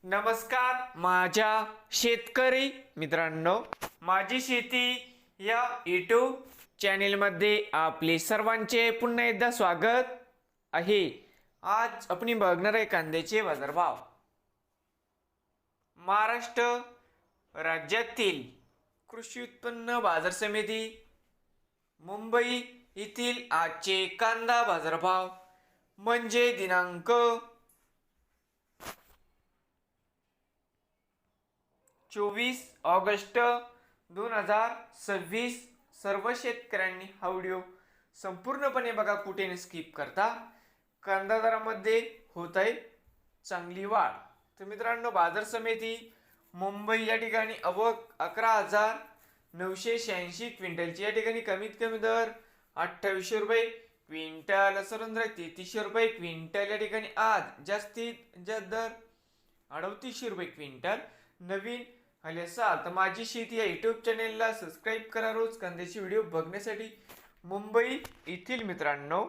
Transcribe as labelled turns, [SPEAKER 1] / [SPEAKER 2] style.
[SPEAKER 1] नमस्कार माझ्या शेतकरी मित्रांनो, माझी शेती या यूट्यूब चॅनेलमध्ये आपले सर्वांचे पुन्हा एकदा स्वागत आहे। आज आपण बघणार आहे कांद्याचे बाजारभाव। महाराष्ट्र राज्यातील कृषी उत्पन्न बाजार समिती मुंबई येथील आजचे कांदा बाजारभाव म्हणजे दिनांक 24 ऑगस्ट 2026। सर्व शेतकऱ्यांनी हा व्हिडिओ संपूर्णपणे बघा, कुठे न स्किप करता। कांदा दरामध्ये होत आहे चांगली वाढ। तर मित्रांनो, बाजार समिती मुंबई या ठिकाणी आवक 11,986 क्विंटलची, या ठिकाणी कमीत कमी दर 2800 रुपये क्विंटल, सर्वत्र 3300 रुपये क्विंटल, या ठिकाणी आज जास्तीत जास्त दर 3800 रुपये क्विंटल। नवीन आले असाल तर माझी शेती या यूट्यूब चॅनेलला सबस्क्राईब करा रोज कांद्याचे व्हिडिओ बघण्यासाठी। मुंबई येथील मित्रांनो